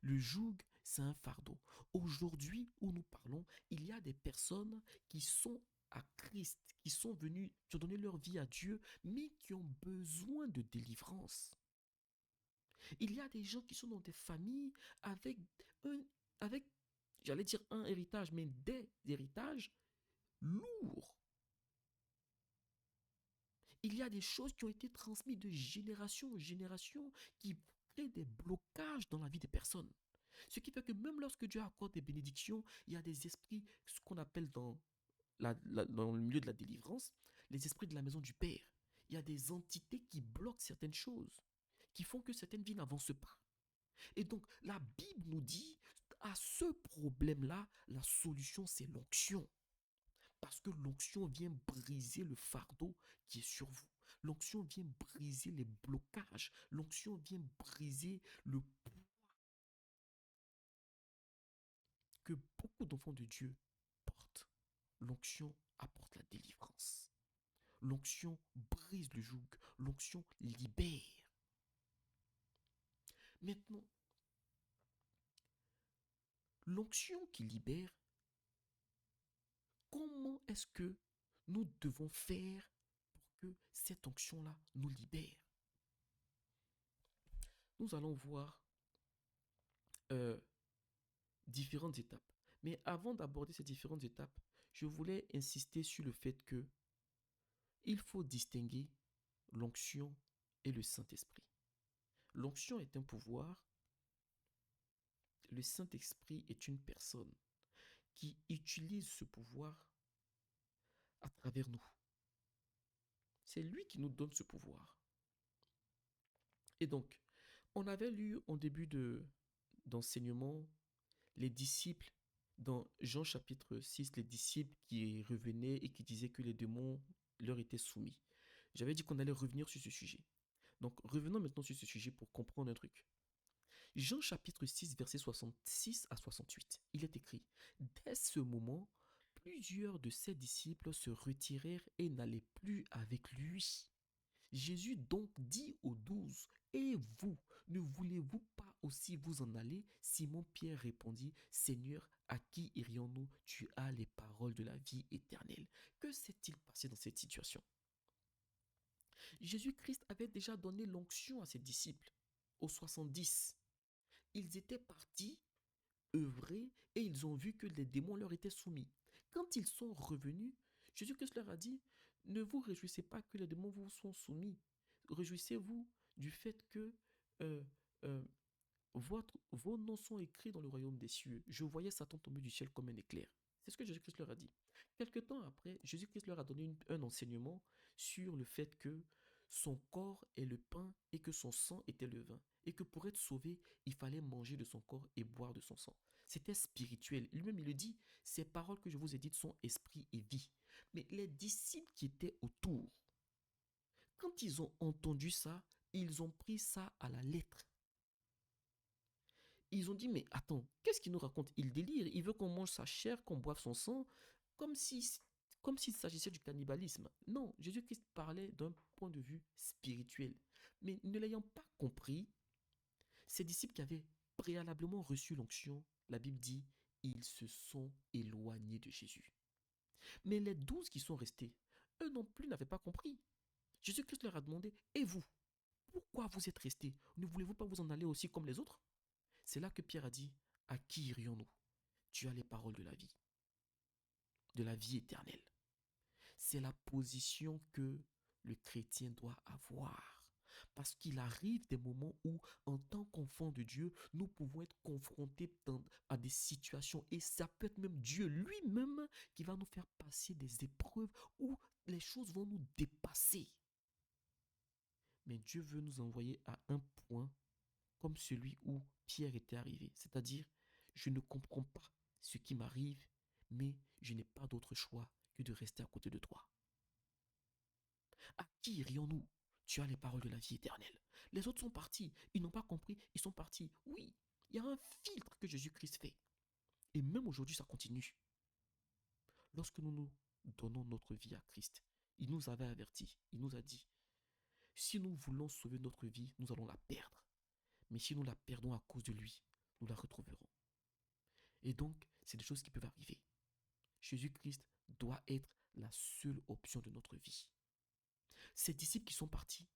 Le joug, c'est un fardeau. Aujourd'hui, où nous parlons, il y a des personnes qui sont à Christ, qui sont venus, qui ont donné leur vie à Dieu, mais qui ont besoin de délivrance. Il y a des gens qui sont dans des familles avec j'allais dire un héritage, mais des héritages lourds. Il y a des choses qui ont été transmises de génération en génération qui créent des blocages dans la vie des personnes. Ce qui fait que même lorsque Dieu accorde des bénédictions, il y a des esprits, ce qu'on appelle dans le milieu de la délivrance, les esprits de la maison du Père. Il y a des entités qui bloquent certaines choses, qui font que certaines vies n'avancent pas. Et donc, la Bible nous dit, à ce problème-là, la solution, c'est l'onction. Parce que l'onction vient briser le fardeau qui est sur vous. L'onction vient briser les blocages. L'onction vient briser le poids que beaucoup d'enfants de Dieu portent. L'onction apporte la délivrance. L'onction brise le joug. L'onction libère. Maintenant, l'onction qui libère, comment est-ce que nous devons faire pour que cette onction-là nous libère? Nous allons voir différentes étapes. Mais avant d'aborder ces différentes étapes, je voulais insister sur le fait que il faut distinguer l'onction et le Saint-Esprit. L'onction est un pouvoir, le Saint-Esprit est une personne qui utilise ce pouvoir à travers nous. C'est lui qui nous donne ce pouvoir. Et donc, on avait lu en début d'enseignement les disciples, dans Jean chapitre 6, les disciples qui revenaient et qui disaient que les démons leur étaient soumis. J'avais dit qu'on allait revenir sur ce sujet. Donc, revenons maintenant sur ce sujet pour comprendre un truc. Jean chapitre 6, versets 66 à 68, il est écrit « Dès ce moment, plusieurs de ses disciples se retirèrent et n'allaient plus avec lui. Jésus donc dit aux 12, « Et vous, ne voulez-vous pas aussi vous en aller ?» Simon-Pierre répondit, « Seigneur, à qui irions-nous? Tu as les paroles de la vie éternelle. » Que s'est-il passé dans cette situation? Jésus-Christ avait déjà donné l'onction à ses disciples, aux 70. Ils étaient partis œuvrer et ils ont vu que les démons leur étaient soumis. quand ils sont revenus, Jésus-Christ leur a dit, ne vous réjouissez pas que les démons vous sont soumis. Réjouissez-vous du fait que euh, euh, vos noms sont écrits dans le royaume des cieux. Je voyais Satan tomber du ciel comme un éclair. C'est ce que Jésus-Christ leur a dit. Quelque temps après, Jésus-Christ leur a donné un enseignement sur le fait que son corps est le pain et que son sang était le vin. Et que pour être sauvé, il fallait manger de son corps et boire de son sang. C'était spirituel. Lui-même, il le dit, ces paroles que je vous ai dites sont esprit et vie. Mais les disciples qui étaient autour, quand ils ont entendu ça, ils ont pris ça à la lettre. Ils ont dit, mais attends, qu'est-ce qu'il nous raconte? Il délire, il veut qu'on mange sa chair, qu'on boive son sang, comme si, comme s'il s'agissait du cannibalisme. Non, Jésus-Christ parlait d'un point de vue spirituel. Mais ne l'ayant pas compris, ses disciples qui avaient préalablement reçu l'onction, la Bible dit, ils se sont éloignés de Jésus. Mais les 12 qui sont restés, eux non plus n'avaient pas compris. Jésus-Christ leur a demandé, et vous, pourquoi vous êtes restés? Ne voulez-vous pas vous en aller aussi comme les autres? C'est là que Pierre a dit, à qui irions-nous? Tu as les paroles de la vie éternelle. C'est la position que le chrétien doit avoir. Parce qu'il arrive des moments où, en tant qu'enfant de Dieu, nous pouvons être confrontés à des situations. Et ça peut être même Dieu lui-même qui va nous faire passer des épreuves où les choses vont nous dépasser. Mais Dieu veut nous envoyer à un point comme celui où Pierre était arrivé. C'est-à-dire, je ne comprends pas ce qui m'arrive, mais je n'ai pas d'autre choix que de rester à côté de toi. À qui irions-nous? Tu as les paroles de la vie éternelle. Les autres sont partis, ils n'ont pas compris, ils sont partis. Oui, il y a un filtre que Jésus-Christ fait. Et même aujourd'hui, ça continue. Lorsque nous nous donnons notre vie à Christ, il nous avait avertis, il nous a dit, si nous voulons sauver notre vie, nous allons la perdre. Mais si nous la perdons à cause de lui, nous la retrouverons. Et donc, c'est des choses qui peuvent arriver. Jésus-Christ doit être la seule option de notre vie. Ces disciples qui sont partis,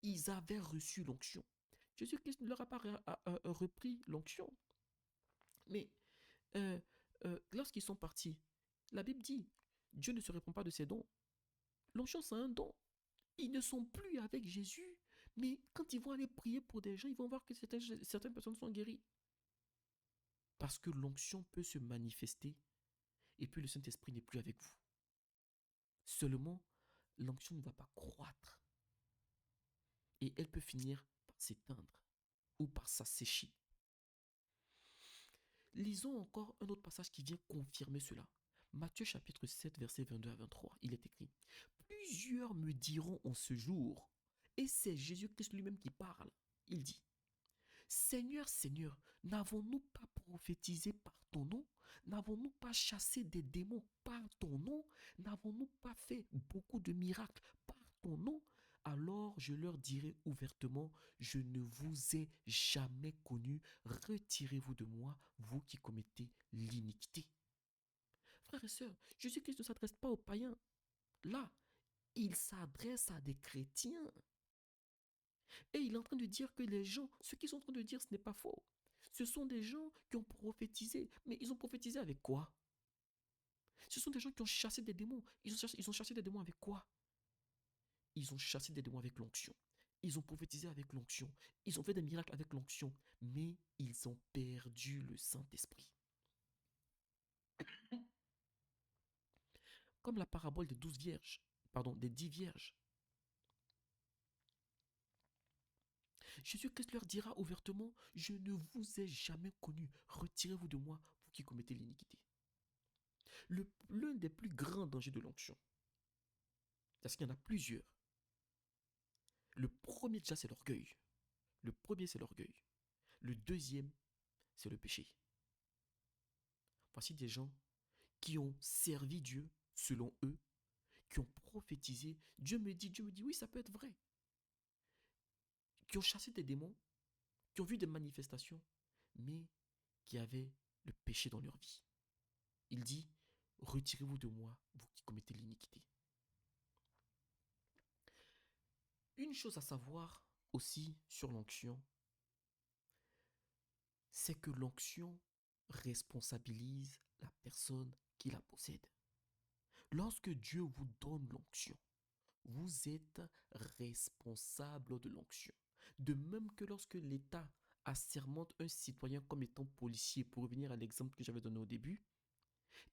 ils avaient reçu l'onction. Jésus-Christ ne leur a pas repris l'onction. Mais lorsqu'ils sont partis, la Bible dit, Dieu ne se répand pas de ses dons. L'onction, c'est un don. Ils ne sont plus avec Jésus. Mais quand ils vont aller prier pour des gens, ils vont voir que certaines personnes sont guéries. Parce que l'onction peut se manifester et puis le Saint-Esprit n'est plus avec vous. Seulement, l'onction ne va pas croître. Et elle peut finir par s'éteindre ou par s'assécher. Lisons encore un autre passage qui vient confirmer cela. Matthieu chapitre 7, versets 22 à 23. Il est écrit, plusieurs me diront en ce jour, et c'est Jésus-Christ lui-même qui parle. Il dit, Seigneur, Seigneur, n'avons-nous pas prophétisé par ton nom? N'avons-nous pas chassé des démons par ton nom? N'avons-nous pas fait beaucoup de miracles par ton nom? Alors je leur dirai ouvertement, je ne vous ai jamais connu, retirez-vous de moi, vous qui commettez l'iniquité. Frères et sœurs, Jésus-Christ ne s'adresse pas aux païens. Là, il s'adresse à des chrétiens. Et il est en train de dire que les gens, ce qu'ils sont en train de dire, ce n'est pas faux. Ce sont des gens qui ont prophétisé. Mais ils ont prophétisé avec quoi? Ce sont des gens qui ont chassé des démons. Ils ont chassé des démons avec quoi? Ils ont chassé des démons avec l'onction. Ils ont prophétisé avec l'onction. Ils ont fait des miracles avec l'onction. Mais ils ont perdu le Saint-Esprit. Comme la parabole des 12 vierges. Pardon, des 10 vierges. Jésus-Christ leur dira ouvertement, je ne vous ai jamais connu. Retirez-vous de moi, vous qui commettez l'iniquité. L'un des plus grands dangers de l'onction, parce qu'il y en a plusieurs. Le premier déjà, c'est l'orgueil. Le premier, c'est l'orgueil. Le deuxième, c'est le péché. Voici des gens qui ont servi Dieu selon eux, qui ont prophétisé. Dieu me dit, oui, ça peut être vrai. Qui ont chassé des démons, qui ont vu des manifestations, mais qui avaient le péché dans leur vie. Il dit, retirez-vous de moi, vous qui commettez l'iniquité. Une chose à savoir aussi sur l'onction, c'est que l'onction responsabilise la personne qui la possède. Lorsque Dieu vous donne l'onction, vous êtes responsable de l'onction. De même que lorsque l'État assermente un citoyen comme étant policier, pour revenir à l'exemple que j'avais donné au début,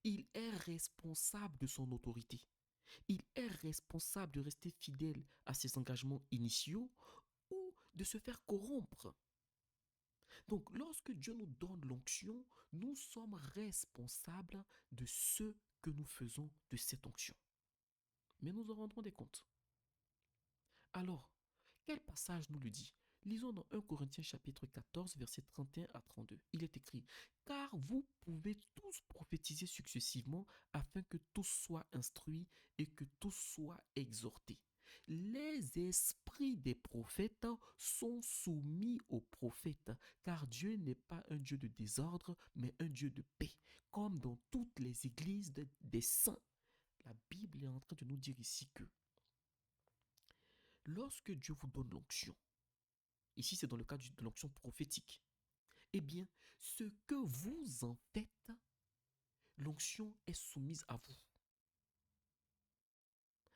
il est responsable de son autorité. Il est responsable de rester fidèle à ses engagements initiaux ou de se faire corrompre. Donc, lorsque Dieu nous donne l'onction, nous sommes responsables de ce que nous faisons de cette onction. Mais nous en rendrons des comptes. Alors, quel passage nous le dit? Lisons dans 1 Corinthiens chapitre 14, versets 31 à 32. Il est écrit: Car vous pouvez tous prophétiser successivement afin que tous soient instruits et que tous soient exhortés. Les esprits des prophètes sont soumis aux prophètes, car Dieu n'est pas un Dieu de désordre, mais un Dieu de paix, comme dans toutes les églises des saints. La Bible est en train de nous dire ici que lorsque Dieu vous donne l'onction, ici c'est dans le cadre de l'onction prophétique, eh bien, ce que vous en faites, l'onction est soumise à vous.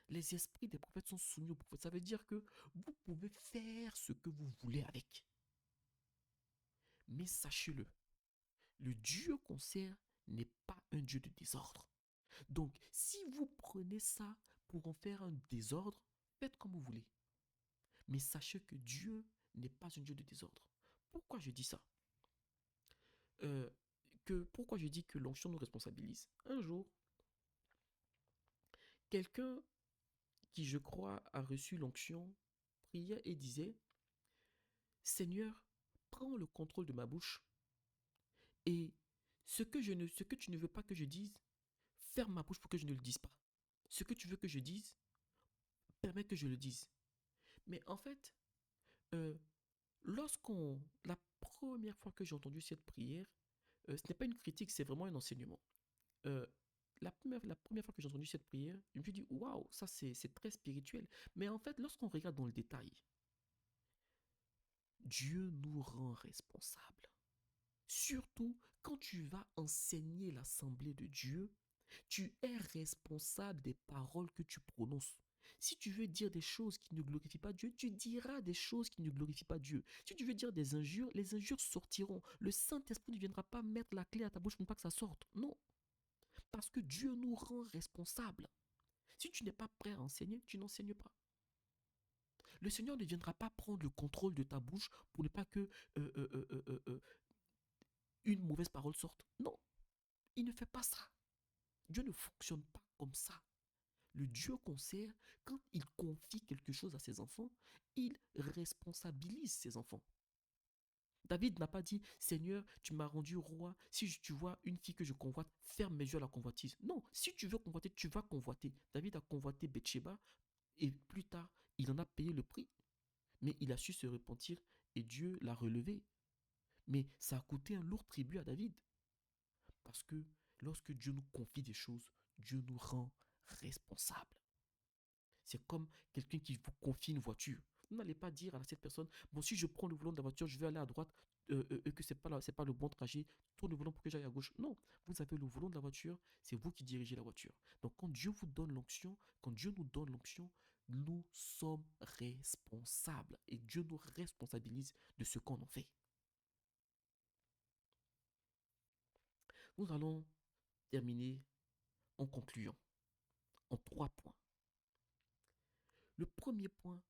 Les esprits des prophètes sont soumis aux prophètes. Ça veut dire que vous pouvez faire ce que vous voulez avec. Mais sachez-le, le Dieu qu'on sert n'est pas un Dieu de désordre. Donc, si vous prenez ça pour en faire un désordre, faites comme vous voulez. Mais sachez que Dieu n'est pas un Dieu de désordre. Pourquoi je dis ça? Pourquoi je dis que l'onction nous responsabilise? Un jour, quelqu'un qui, je crois, a reçu l'onction, priait et disait: Seigneur, prends le contrôle de ma bouche et ce que tu ne veux pas que je dise, ferme ma bouche pour que je ne le dise pas. Ce que tu veux que je dise, permets que je le dise. Mais en fait, euh, la première fois que j'ai entendu cette prière, ce n'est pas une critique, c'est vraiment un enseignement. Euh, la première fois que j'ai entendu cette prière, je me suis dit, waouh, ça c'est très spirituel. Mais en fait, lorsqu'on regarde dans le détail, Dieu nous rend responsables. Surtout quand tu vas enseigner l'assemblée de Dieu, tu es responsable des paroles que tu prononces. Si tu veux dire des choses qui ne glorifient pas Dieu, tu diras des choses qui ne glorifient pas Dieu. Si tu veux dire des injures, les injures sortiront. Le Saint-Esprit ne viendra pas mettre la clé à ta bouche pour ne pas que ça sorte. Non, parce que Dieu nous rend responsables. Si tu n'es pas prêt à enseigner, tu n'enseignes pas. Le Seigneur ne viendra pas prendre le contrôle de ta bouche pour ne pas que une mauvaise parole sorte. Non, il ne fait pas ça. Dieu ne fonctionne pas comme ça. Le Dieu qu'on sert, quand il confie quelque chose à ses enfants, il responsabilise ses enfants. David n'a pas dit: Seigneur, tu m'as rendu roi, si tu vois une fille que je convoite, ferme mes yeux à la convoitise. Non, si tu veux convoiter, tu vas convoiter. David a convoité Bathsheba et plus tard, il en a payé le prix. Mais il a su se repentir et Dieu l'a relevé. Mais ça a coûté un lourd tribut à David. Parce que lorsque Dieu nous confie des choses, Dieu nous rend responsables. C'est comme quelqu'un qui vous confie une voiture. Vous n'allez pas dire à cette personne: bon, si je prends le volant de la voiture, je vais aller à droite, que c'est pas le bon trajet, tourne le volant pour que j'aille à gauche. Non, vous avez le volant de la voiture, c'est vous qui dirigez la voiture. Donc quand Dieu vous donne l'onction, quand Dieu nous donne l'onction, nous sommes responsables et Dieu nous responsabilise de ce qu'on en fait. Nous allons terminer en concluant en 3 points. Le premier point,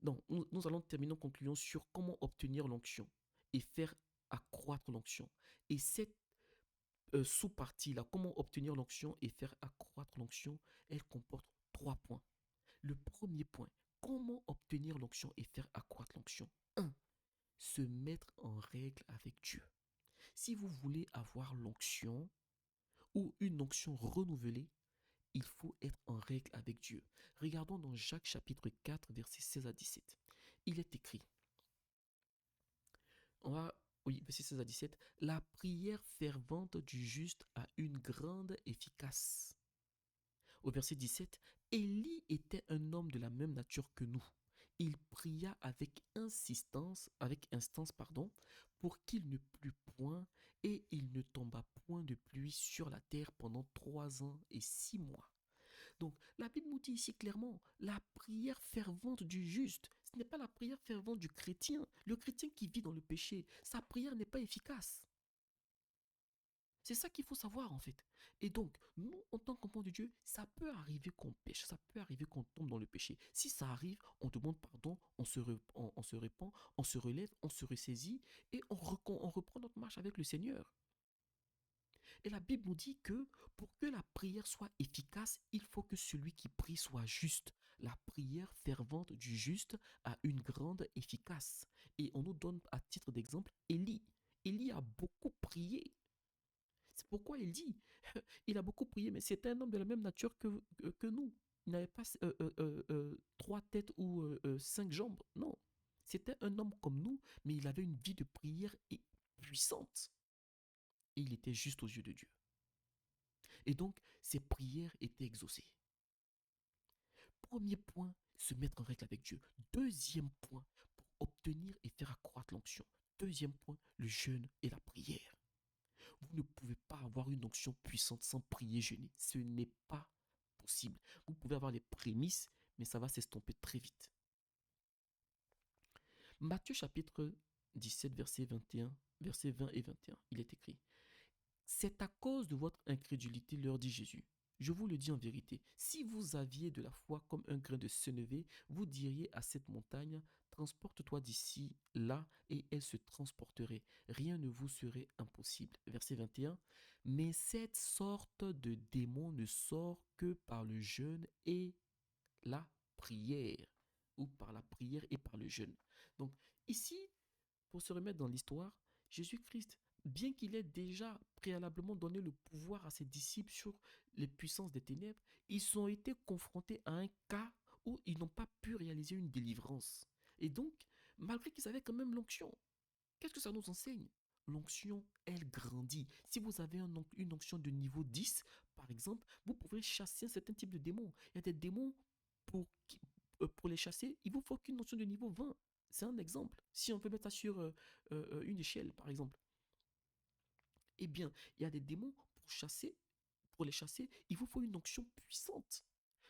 non, nous allons terminer en concluant sur comment obtenir l'onction et faire accroître l'onction. Et cette sous-partie-là, comment obtenir l'onction et faire accroître l'onction, elle comporte 3 points. Le premier point, comment obtenir l'onction et faire accroître l'onction. 1. Se mettre en règle avec Dieu. Si vous voulez avoir l'onction ou une onction renouvelée, il faut être en règle avec Dieu. Regardons dans Jacques chapitre 4, versets 16 à 17. Il est écrit, verset 16 à 17, la prière fervente du juste a une grande efficace. Au verset 17, Élie était un homme de la même nature que nous. Il pria avec instance, pour qu'il ne plût point, et il ne tomba point de pluie sur la terre pendant 3 ans et 6 mois. Donc, la Bible nous dit ici clairement, la prière fervente du juste, ce n'est pas la prière fervente du chrétien. Le chrétien qui vit dans le péché, sa prière n'est pas efficace. C'est ça qu'il faut savoir en fait. Et donc, nous, en tant qu'enfants de Dieu, ça peut arriver qu'on pêche, ça peut arriver qu'on tombe dans le péché. Si ça arrive, on demande pardon, on se répand, on se relève, on se ressaisit et on reprend notre marche avec le Seigneur. Et la Bible nous dit que pour que la prière soit efficace, il faut que celui qui prie soit juste. La prière fervente du juste a une grande efficace. Et on nous donne à titre d'exemple Élie. Élie a beaucoup prié. C'est pourquoi il dit, il a beaucoup prié, mais c'était un homme de la même nature que nous. Il n'avait pas trois têtes ou cinq jambes. Non. C'était un homme comme nous, mais il avait une vie de prière puissante. Et il était juste aux yeux de Dieu. Et donc, ses prières étaient exaucées. Premier point, se mettre en règle avec Dieu. Deuxième point, pour obtenir et faire accroître l'onction. Deuxième point, le jeûne et la prière. Vous ne pouvez pas avoir une onction puissante sans prier, jeûner. Ce n'est pas possible. Vous pouvez avoir les prémices, mais ça va s'estomper très vite. Matthieu chapitre 17, verset 21, versets 20 et 21, il est écrit: c'est à cause de votre incrédulité, leur dit Jésus. Je vous le dis en vérité, si vous aviez de la foi comme un grain de sénévé, vous diriez à cette montagne, transporte-toi d'ici, là, et elle se transporterait. Rien ne vous serait impossible. Verset 21. Mais cette sorte de démon ne sort que par le jeûne et la prière, ou par la prière et par le jeûne. Donc ici, pour se remettre dans l'histoire, Jésus-Christ, bien qu'il ait déjà préalablement donné le pouvoir à ses disciples sur les puissances des ténèbres, ils ont été confrontés à un cas où ils n'ont pas pu réaliser une délivrance. Et donc, malgré qu'ils avaient quand même l'onction, qu'est-ce que ça nous enseigne? L'onction, elle grandit. Si vous avez une onction de niveau 10, par exemple, vous pouvez chasser un certain type de démons. Il y a des démons pour les chasser, il vous faut qu'une onction de niveau 20. C'est un exemple. Si on peut mettre ça sur une échelle, par exemple. Eh bien, il y a des démons pour les chasser, il vous faut une onction puissante.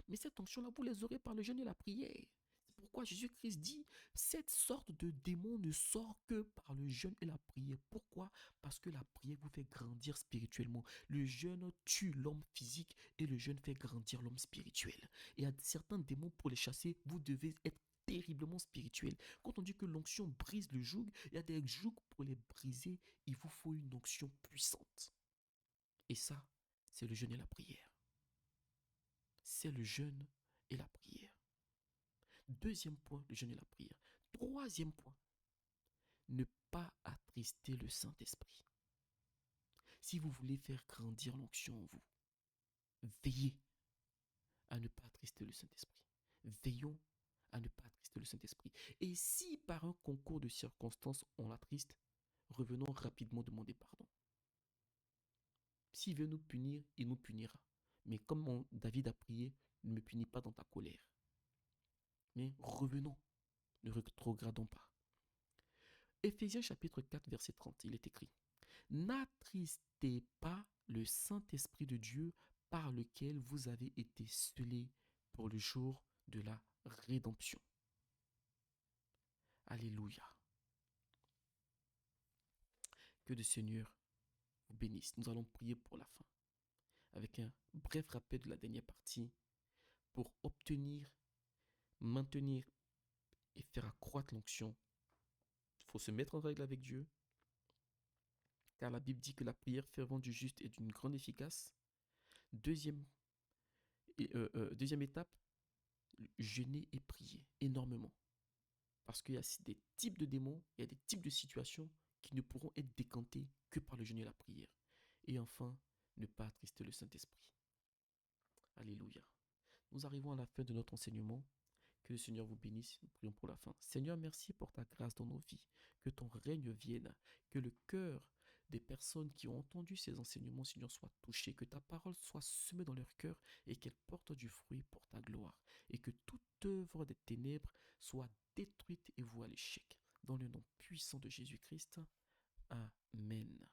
Mais cette onction-là, vous les aurez par le jeûne et la prière. C'est pourquoi Jésus-Christ dit, cette sorte de démon ne sort que par le jeûne et la prière. Pourquoi? Parce que la prière vous fait grandir spirituellement. Le jeûne tue l'homme physique et le jeûne fait grandir l'homme spirituel. Et il y a certains démons, pour les chasser, vous devez être terriblement spirituel. Quand on dit que l'onction brise le joug, il y a des jougs pour les briser, il vous faut une onction puissante. Et ça, c'est le jeûne et la prière. C'est le jeûne et la prière. Deuxième point, le jeûne et la prière. Troisième point, ne pas attrister le Saint-Esprit. Si vous voulez faire grandir l'onction en vous, veillez à ne pas attrister le Saint-Esprit. Veillons à ne pas attrister le Saint-Esprit. Et si par un concours de circonstances on l'attriste, revenons rapidement demander pardon. S'il veut nous punir, il nous punira. Mais comme David a prié, ne me punis pas dans ta colère. Mais revenons, ne rétrogradons pas. Éphésiens chapitre 4, verset 30, il est écrit: n'attristez pas le Saint-Esprit de Dieu par lequel vous avez été scellés pour le jour de la rédemption. Alléluia. Que le Seigneur vous bénisse. Nous allons prier pour la fin, avec un bref rappel de la dernière partie. Pour obtenir, maintenir et faire accroître l'onction, il faut se mettre en règle avec Dieu, car la Bible dit que la prière fervente du juste est d'une grande efficace. Deuxième étape, jeûner et prier énormément. Parce qu'il y a des types de démons, il y a des types de situations qui ne pourront être décantés que par le jeûne et la prière. Et enfin, ne pas attrister le Saint-Esprit. Alléluia. Nous arrivons à la fin de notre enseignement. Que le Seigneur vous bénisse. Nous prions pour la fin. Seigneur, merci pour ta grâce dans nos vies. Que ton règne vienne. Que le cœur des personnes qui ont entendu ces enseignements, Seigneur, soit touché. Que ta parole soit semée dans leur cœur et qu'elle porte du fruit pour ta gloire. Et que toute œuvre des ténèbres soit détruite et vouée à l'échec. Dans le nom puissant de Jésus-Christ. Amen.